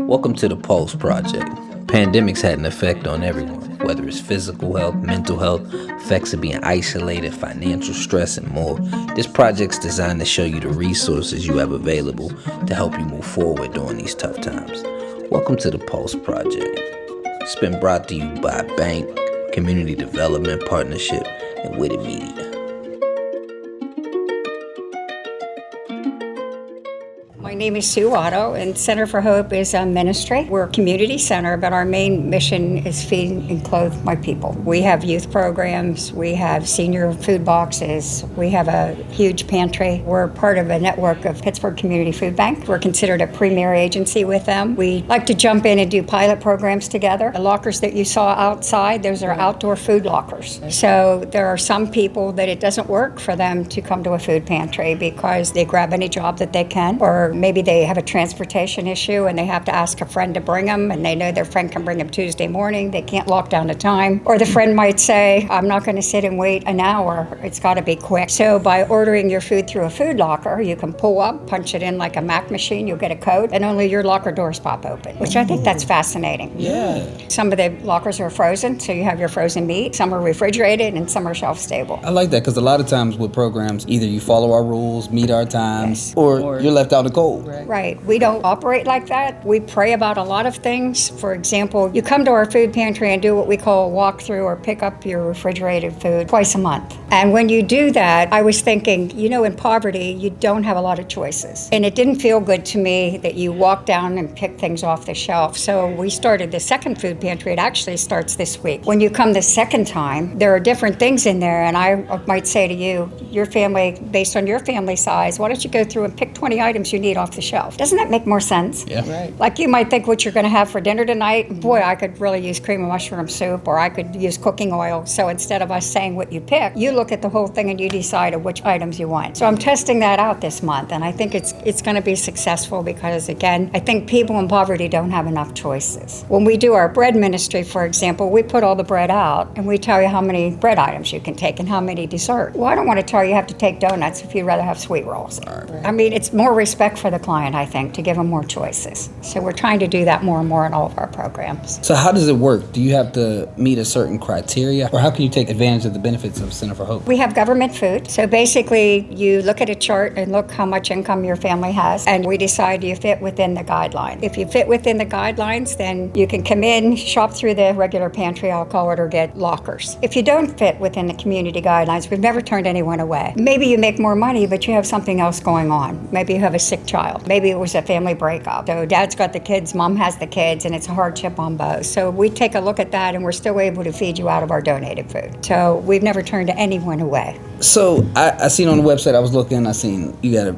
Welcome to the Pulse Project. Pandemics had an effect on everyone, whether it's physical health, mental health, effects of being isolated, financial stress, and more. This project's designed to show you the resources you have available to help you move forward during these tough times. Welcome to the Pulse Project. It's been brought to you by Bank, Community Development Partnership, and Witted Media. My name is Sue Otter, and Center for Hope is a ministry. We're a community center, but our main mission is feed and clothe my people. We have youth programs, we have senior food boxes, we have a huge pantry. We're part of a network of Pittsburgh Community Food Bank. We're considered a premier agency with them. We like to jump in and do pilot programs together. The lockers that you saw outside, those are outdoor food lockers. So there are some people that it doesn't work for them to come to a food pantry because they grab any job that they can, or maybe they have a transportation issue and they have to ask a friend to bring them, and they know their friend can bring them Tuesday morning. They can't lock down a time. Or the friend might say, I'm not going to sit and wait an hour. It's got to be quick. So by ordering your food through a food locker, you can pull up, punch it in like a Mac machine, you'll get a code, and only your locker doors pop open, which I think that's fascinating. Yeah. Some of the lockers are frozen, so you have your frozen meat. Some are refrigerated and some are shelf stable. I like that because a lot of times with programs, either you follow our rules, meet our times, Yes. or you're left out in the cold. Right. We don't operate like that. We pray about a lot of things. For example, you come to our food pantry and do what we call a walkthrough or pick up your refrigerated food twice a month. And when you do that, I was thinking, in poverty, you don't have a lot of choices. And it didn't feel good to me that you walk down and pick things off the shelf. So we started the second food pantry. It actually starts this week. When you come the second time, there are different things in there. And I might say to you, your family, based on your family size, why don't you go through and pick 20 items you need off the shelf? Doesn't that make more sense? Yeah. Right. Like you might think what you're going to have for dinner tonight, boy, I could really use cream of mushroom soup, or I could use cooking oil. So instead of us saying what you pick, you look at the whole thing and you decide which items you want. So I'm testing that out this month, and I think it's going to be successful because, again, I think people in poverty don't have enough choices. When we do our bread ministry, for example, we put all the bread out and we tell you how many bread items you can take and how many dessert. Well, I don't want to tell you have to take donuts if you'd rather have sweet rolls. Right. I mean, it's more respect for the client, I think, to give them more choices. So we're trying to do that more and more in all of our programs. So how does it work? Do you have to meet a certain criteria, or how can you take advantage of the benefits of Center for Hope? We have government food. So basically, you look at a chart and look how much income your family has, and we decide you fit within the guideline. If you fit within the guidelines, then you can come in, shop through the regular pantry, I'll call it, or get lockers. If you don't fit within the community guidelines, we've never turned anyone away. Maybe you make more money, but you have something else going on. Maybe you have a sick child. Maybe it was a family breakup. So dad's got the kids, mom has the kids, and it's a hardship on both. So we take a look at that, and we're still able to feed you out of our donated food. So we've never turned anyone away. So I seen on the website, I was looking, I seen you got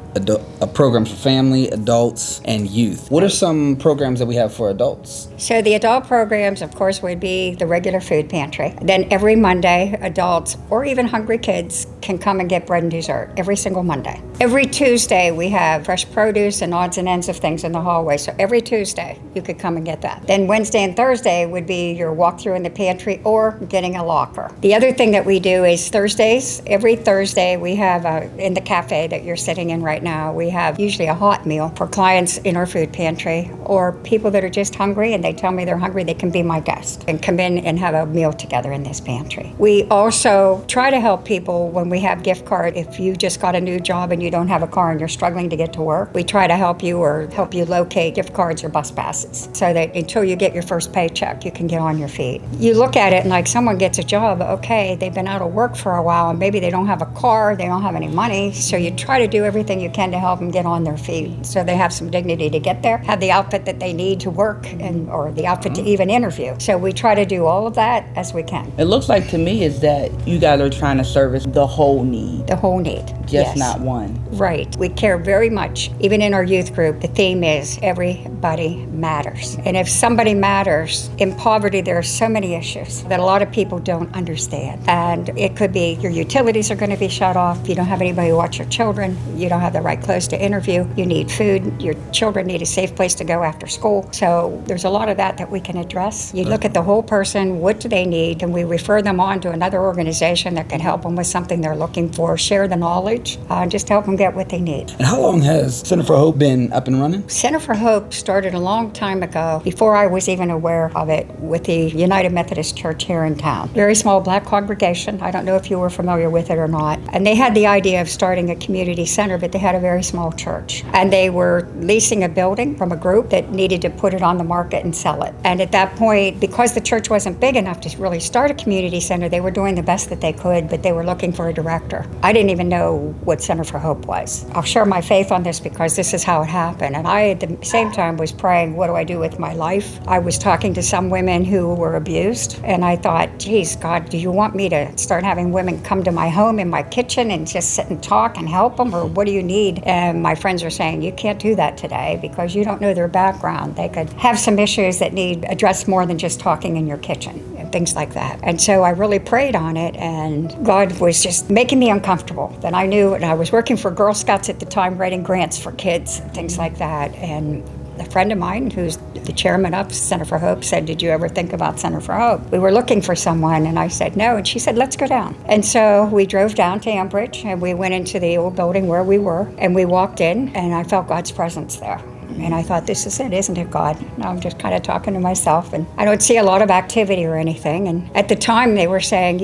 a program for family, adults, and youth. What are some programs that we have for adults? So the adult programs, of course, would be the regular food pantry. Then every Monday, adults or even hungry kids can come and get bread and dessert every single Monday. Every Tuesday, we have fresh produce and odds and ends of things in the hallway. So every Tuesday, you could come and get that. Then Wednesday and Thursday would be your walkthrough in the pantry or getting a locker. The other thing that we do is Thursdays. Every Thursday, we have in the cafe that you're sitting in right now, we have usually a hot meal for clients in our food pantry, or people that are just hungry and they tell me they're hungry, they can be my guest and come in and have a meal together in this pantry. We also try to help people when we have gift card. If you just got a new job and you don't have a car and you're struggling to get to work, we try to help you or help you locate gift cards or bus passes so that until you get your first paycheck, you can get on your feet. You look at it and like someone gets a job, okay, they've been out of work for a while and maybe they don't have a car, they don't have any money, so you try to do everything you can to help them get on their feet so they have some dignity to get there, have the outfit that they need to work or the outfit to even interview. So we try to do all of that as we can. It looks like to me is that you guys are trying to service the whole need, The whole need. just yes. not one. Right. We care very much. Even in our youth group, the theme is everybody matters. And if somebody matters, in poverty there are so many issues that a lot of people don't understand. And it could be your utilities phones are going to be shut off. You don't have anybody to watch your children. You don't have the right clothes to interview. You need food. Your children need a safe place to go after school. So there's a lot of that we can address. You look at the whole person, what do they need, and we refer them on to another organization that can help them with something they're looking for, share the knowledge, just help them get what they need. And how long has Center for Hope been up and running? Center for Hope started a long time ago, before I was even aware of it, with the United Methodist Church here in town. Very small black congregation. I don't know if you were familiar with it or not. And they had the idea of starting a community center, but they had a very small church. And they were leasing a building from a group that needed to put it on the market and sell it. And at that point, because the church wasn't big enough to really start a community center, they were doing the best that they could, but they were looking for a director. I didn't even know what Center for Hope was. I'll share my faith on this because this is how it happened. And I, at the same time, was praying, what do I do with my life? I was talking to some women who were abused, and I thought, geez, God, do you want me to start having women come to my home in my kitchen and just sit and talk and help them, or what do you need? And my friends are saying, you can't do that today because you don't know their background. They could have some issues that need addressed more than just talking in your kitchen and things like that. And so I really prayed on it, and God was just making me uncomfortable. Then I knew, and I was working for Girl Scouts at the time, writing grants for kids and things like that. And a friend of mine, who's the chairman of Center for Hope, said, did you ever think about Center for Hope? We were looking for someone, and I said no, and she said, let's go down. And so we drove down to Ambridge, and we went into the old building where we were, and we walked in, and I felt God's presence there. And I thought, this is it, isn't it, God? And I'm just kind of talking to myself, and I don't see a lot of activity or anything. And at the time, they were saying,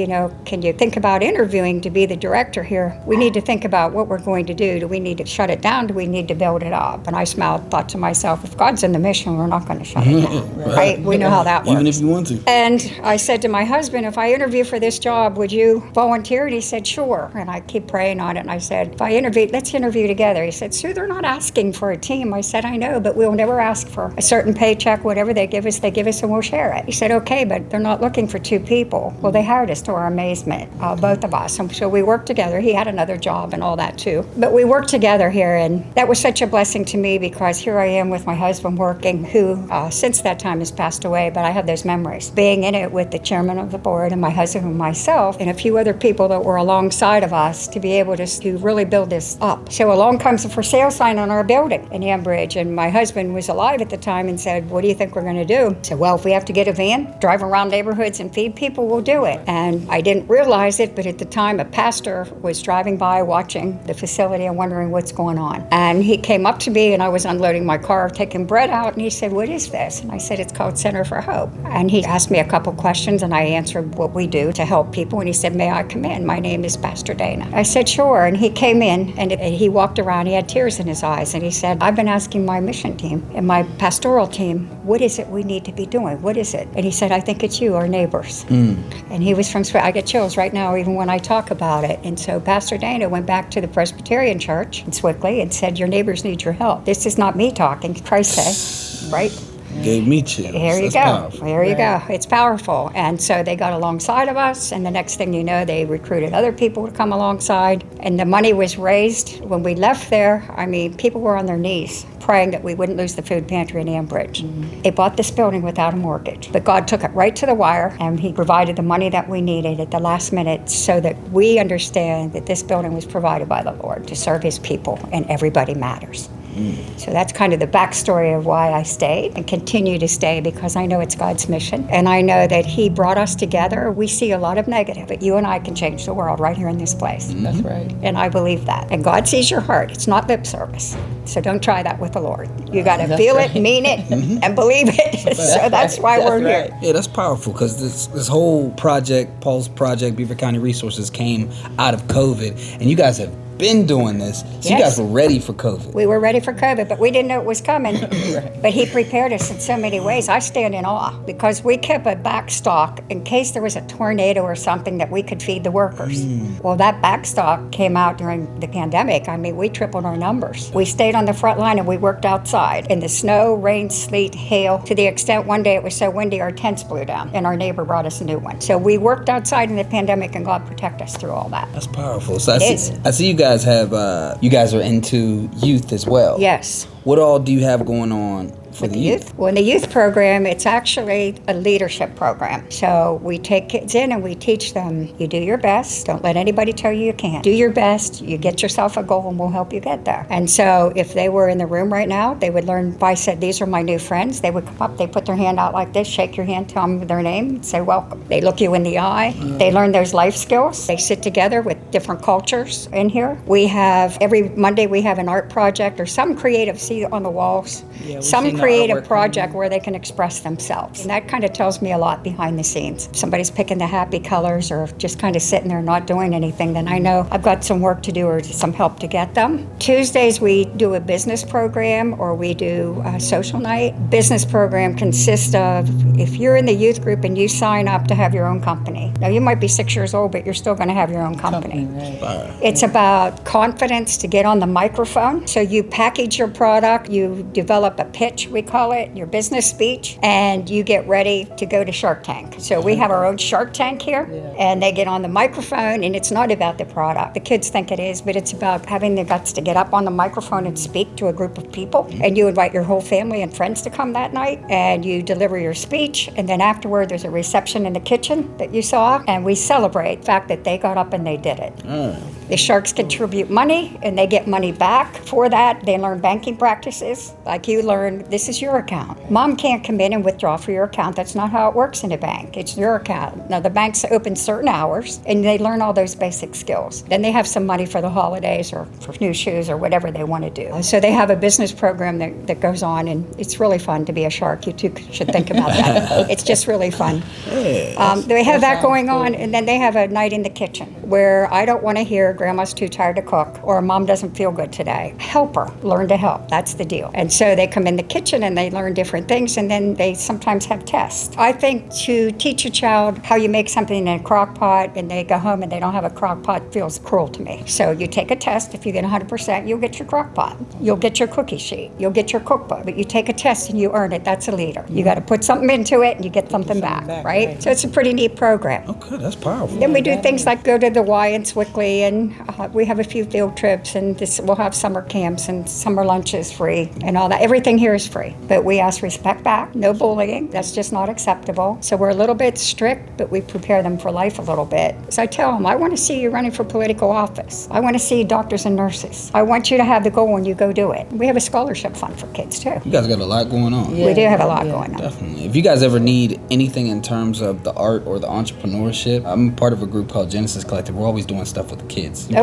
can you think about interviewing to be the director here? We need to think about what we're going to do. Do we need to shut it down? Do we need to build it up? And I smiled, thought to myself, if God's in the mission, we're not going to shut it down, right? We know how that works. Even if you want to. And I said to my husband, if I interview for this job, would you volunteer? And he said, sure. And I keep praying on it. And I said, if I interview, let's interview together. He said, Sue, they're not asking for a team. I said, I know, but we'll never ask for a certain paycheck. Whatever they give us, and we'll share it. He said, okay, but they're not looking for two people. Well, they hired us to our amazement, both of us. And so we worked together. He had another job and all that too. But we worked together here, and that was such a blessing to me because here I am with my husband working, who since that time has passed away, but I have those memories. Being in it with the chairman of the board and my husband and myself and a few other people that were alongside of us to be able to really build this up. So along comes a for sale sign on our building in Ambridge, and my husband was alive at the time and said, what do you think we're going to do? I said, well, if we have to get a van, drive around neighborhoods and feed people, we'll do it. And I didn't realize it, but at the time a pastor was driving by watching the facility and wondering what's going on. And he came up to me, and I was unloading my car, taking bread out, and he said, what is this? And I said, it's called Center for Hope. And he asked me a couple questions, and I answered what we do to help people. And he said, may I come in? My name is Pastor Dana. I said, sure. And he came in, and he walked around. He had tears in his eyes, and he said, I've been asking my mission team and my pastoral team, what is it we need to be doing? What is it? And he said, I think it's you, our neighbors. And he was from, I get chills right now even when I talk about it. And so Pastor Dana went back to the Presbyterian Church in Swickley and said, your neighbors need your help. This is not me talking, Christ said, right? Gave me chills. Here you That's go. powerful. There you go. It's powerful. And so they got alongside of us, and the next thing you know, they recruited other people to come alongside, and the money was raised. When we left there, I mean, people were on their knees praying that we wouldn't lose the food pantry in Ambridge. They bought this building without a mortgage, but God took it right to the wire, and he provided the money that we needed at the last minute so that we understand that this building was provided by the Lord to serve his people, and everybody matters. So that's kind of the backstory of why I stayed and continue to stay, because I know it's God's mission. And I know that he brought us together. We see a lot of negative, but you and I can change the world right here in this place. That's right. And I believe that. And God sees your heart. It's not lip service. So don't try that with the Lord. You got to feel it, mean it, and believe it. So that's why we're here. Yeah, that's powerful, because this whole project, Paul's project, Beaver County Resources, came out of COVID, and you guys have been doing this, so you guys were ready for COVID. We were ready for COVID, but we didn't know it was coming. But he prepared us in so many ways. I stand in awe, because we kept a backstock in case there was a tornado or something that we could feed the workers. Well, that backstock came out during the pandemic. I mean, we tripled our numbers. We stayed on the front line, and we worked outside in the snow, rain, sleet, hail, to the extent one day it was so windy our tents blew down, and our neighbor brought us a new one. So we worked outside in the pandemic, and God protected us through all that. That's powerful. So I see you guys have, you guys are into youth as well. Yes. What all do you have going on for the youth? Well, in the youth program, it's actually a leadership program. So we take kids in and we teach them, you do your best. Don't let anybody tell you can't. Do your best. You get yourself a goal and we'll help you get there. And so if they were in the room right now, they would learn, if I said, these are my new friends, they would come up, they put their hand out like this, shake your hand, tell them their name, say welcome. They look you in the eye. They learn those life skills. They sit together with different cultures in here. We have, every Monday we have an art project or some creative, see on the walls, some creative project where they can express themselves. And that kind of tells me a lot behind the scenes. If somebody's picking the happy colors or just kind of sitting there not doing anything, then I know I've got some work to do or some help to get them. Tuesdays we do a business program or we do a social night. Business program consists of, if you're in the youth group and you sign up to have your own company. Now you might be 6 years old, but you're still going to have your own company. Right. It's about confidence to get on the microphone. So you package your product, you develop a pitch, we call it, your business speech, and you get ready to go to Shark Tank. So we have our own Shark Tank here, and they get on the microphone, and it's not about the product. The kids think it is, but it's about having the guts to get up on the microphone and speak to a group of people. And you invite your whole family and friends to come that night, and you deliver your speech, and then afterward there's a reception in the kitchen that you saw, and we celebrate the fact that they got up and they did it. The sharks contribute money, and they get money back for that. They learn banking practices, like you learn, this is your account. Mom can't come in and withdraw for your account. That's not how it works in a bank. It's your account. Now, the bank's open certain hours, and they learn all those basic skills. Then they have some money for the holidays or for new shoes or whatever they want to do. So they have a business program that goes on, and it's really fun to be a shark. You two should think about that. It's just really fun. They have that going on, and then they have a night in the kitchen where I don't want to hear grandma's too tired to cook or mom doesn't feel good today. Help her. Learn to help. That's the deal. And so they come in the kitchen and they learn different things, and then they sometimes have tests. I think to teach a child how you make something in a crock pot and they go home and they don't have a crock pot feels cruel to me. So you take a test. If you get 100%, you'll get your crock pot. You'll get your cookie sheet. You'll get your cookbook. But you take a test and you earn it. That's a leader. You got to put something into it and you get something back, right? So it's a pretty neat program. Okay, that's powerful. Then we do things like go to the Y in Swickley, and we have a few field trips, and we'll have summer camps and summer lunches free and all that. Everything here is free, but we ask respect back, no bullying. That's just not acceptable. So we're a little bit strict, but we prepare them for life a little bit. So I tell them, I want to see you running for political office. I want to see doctors and nurses. I want you to have the goal when you go do it. We have a scholarship fund for kids too. You guys got a lot going on. We do have a lot going on. Definitely. If you guys ever need anything in terms of the art or the entrepreneurship, I'm part of a group called Genesis Collective. We're always doing stuff with the kids. You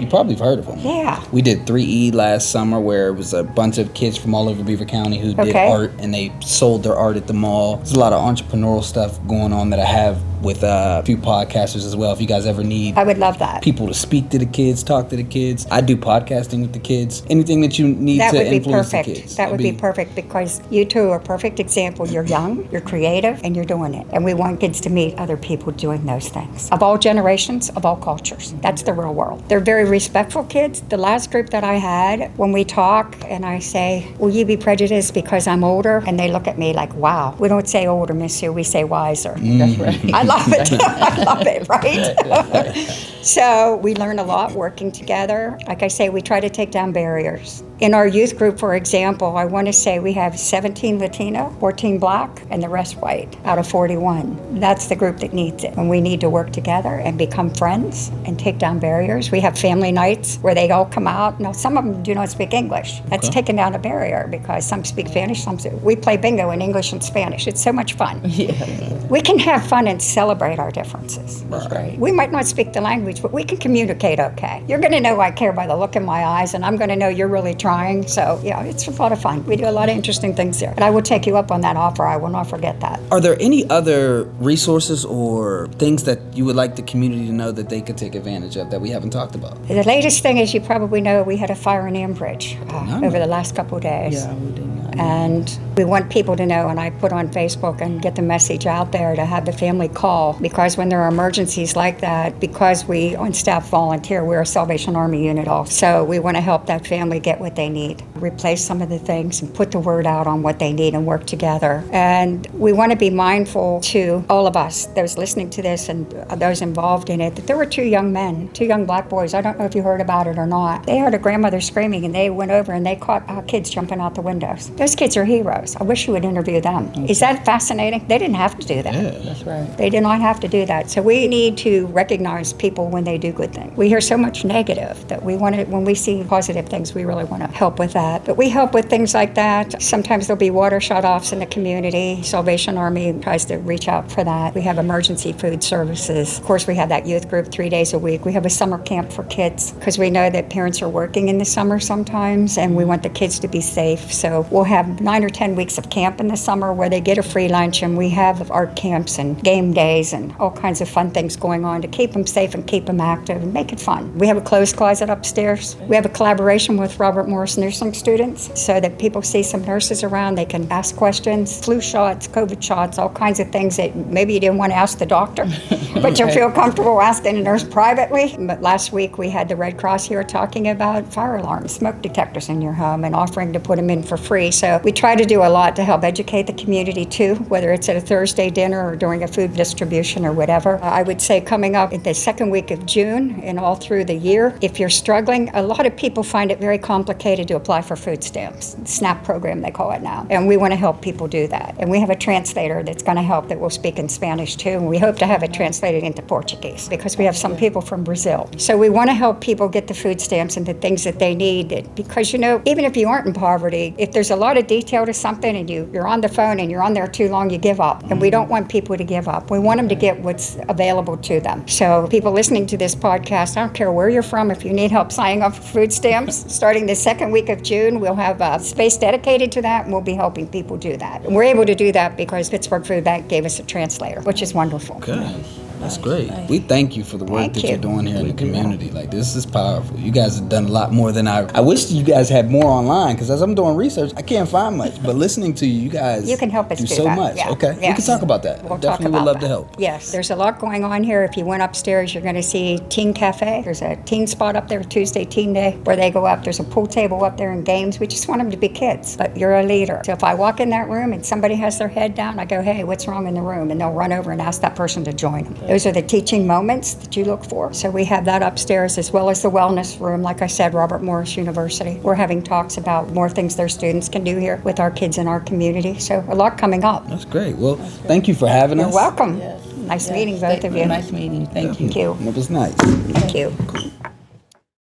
probably have heard of them. Yeah. We did 3E last summer, where it was a bunch of kids from all over Beaver County who did art, and they sold their art at the mall. There's a lot of entrepreneurial stuff going on that I have with a few podcasters as well. If you guys ever need, I would love that. People to speak to the kids, talk to the kids. I do podcasting with the kids. Anything that you need that to would be influence perfect. the kids. That would be perfect, because you two are a perfect example. You're young, you're creative, and you're doing it. And we want kids to meet other people doing those things. Of all generations, of all cultures. That's the real world. They're very respectful kids. The last group that I had, when we talk and I say, will you be prejudiced because I'm older? And they look at me like, wow. We don't say older, Miss Sue, we say wiser. That's right. I love it. I love it, right? So we learn a lot working together. Like I say, we try to take down barriers. In our youth group, for example, I want to say we have 17 Latino, 14 Black, and the rest white out of 41. That's the group that needs it. And we need to work together and become friends and take down barriers. We have family nights where they all come out. Now, some of them do not speak English. That's taken down a barrier, because some speak Spanish, we play bingo in English and Spanish. It's so much fun. We can have fun and celebrate our differences. That's right. We might not speak the language, but we can communicate okay. You're going to know I care by the look in my eyes, and I'm going to know you're really trying. So, yeah, it's a lot of fun. We do a lot of interesting things there. And I will take you up on that offer. I will not forget that. Are there any other resources or things that you would like the community to know that they could take advantage of that we haven't talked about? The latest thing, as you probably know, we had a fire in Ambridge over the last couple of days. Yeah, we did not. And we want people to know, and I put on Facebook and get the message out there to have the family call, because when there are emergencies like that, because we on staff volunteer, we're a Salvation Army unit also. So we want to help that family get what they need, replace some of the things and put the word out on what they need and work together. And we want to be mindful to all of us, those listening to this and those involved in it, that there were two young men, two young Black boys. I don't know if you heard about it or not. They heard a grandmother screaming, and they went over and they caught kids jumping out the windows. Those kids are heroes. heroes. I wish you would interview them. Is that fascinating? They didn't have to do that. Yeah. That's right. They did not have to do that. So we need to recognize people when they do good things. We hear so much negative that we want to, when we see positive things, we really want to help with that. But we help with things like that. Sometimes there'll be water shutoffs in the community. Salvation Army tries to reach out for that. We have emergency food services. Of course, we have that youth group 3 days a week. We have a summer camp for kids because we know that parents are working in the summer sometimes and we want the kids to be safe. So we'll have 9 or 10 weeks of camp in the summer where they get a free lunch, and we have art camps and game days and all kinds of fun things going on to keep them safe and keep them active and make it fun. We have a clothes closet upstairs. We have a collaboration with Robert Morris nursing students so that people see some nurses around. They can ask questions, flu shots, COVID shots, all kinds of things that maybe you didn't want to ask the doctor, but you feel comfortable asking a nurse privately. But last week we had the Red Cross here talking about fire alarms, smoke detectors in your home, and offering to put them in for free. So we try to do a lot to help educate the community too, whether it's at a Thursday dinner or during a food distribution or whatever. I would say coming up in the second week of June and all through the year, if you're struggling, a lot of people find it very complicated to apply for food stamps. SNAP program they call it now. And we want to help people do that. And we have a translator that's going to help that will speak in Spanish too. And we hope to have it translated into Portuguese because we have some people from Brazil. So we want to help people get the food stamps and the things that they need. Because, you know, even if you aren't in poverty, if there's a lot of detail to something and you're on the phone and you're on there too long, you give up. And we don't want people to give up. We want them to get what's available to them. So people listening to this podcast, I don't care where you're from, if you need help signing up for food stamps, starting the second week of June, we'll have a space dedicated to that, and we'll be helping people do that. And we're able to do that because Pittsburgh Food Bank gave us a translator, which is wonderful. Good. That's great. We thank you for the work that you're doing here in the community. Like, this is powerful. You guys have done a lot more than I wish you guys had more online, because as I'm doing research, I can't find much. But listening to you guys, you can help us do do so that. much. Yeah. Okay, Yes. we can talk about that. We'll Definitely talk would about love that. to help. Yes, there's a lot going on here. If you went upstairs, you're going to see Teen Cafe. There's a teen spot up there, Tuesday Teen Day, where they go up. There's a pool table up there and games. We just want them to be kids, but you're a leader. So if I walk in that room and somebody has their head down, I go, hey, what's wrong in the room? And they'll run over and ask that person to join them. Those are the teaching moments that you look for. So we have that upstairs, as well as the wellness room. Like I said, Robert Morris University. We're having talks about more things their students can do here with our kids in our community. So a lot coming up. That's great. Well, thank you for having us. You're welcome. Yes. Nice meeting both of you. Nice meeting. Thank you. Thank you. It was nice. Thank you. Cool.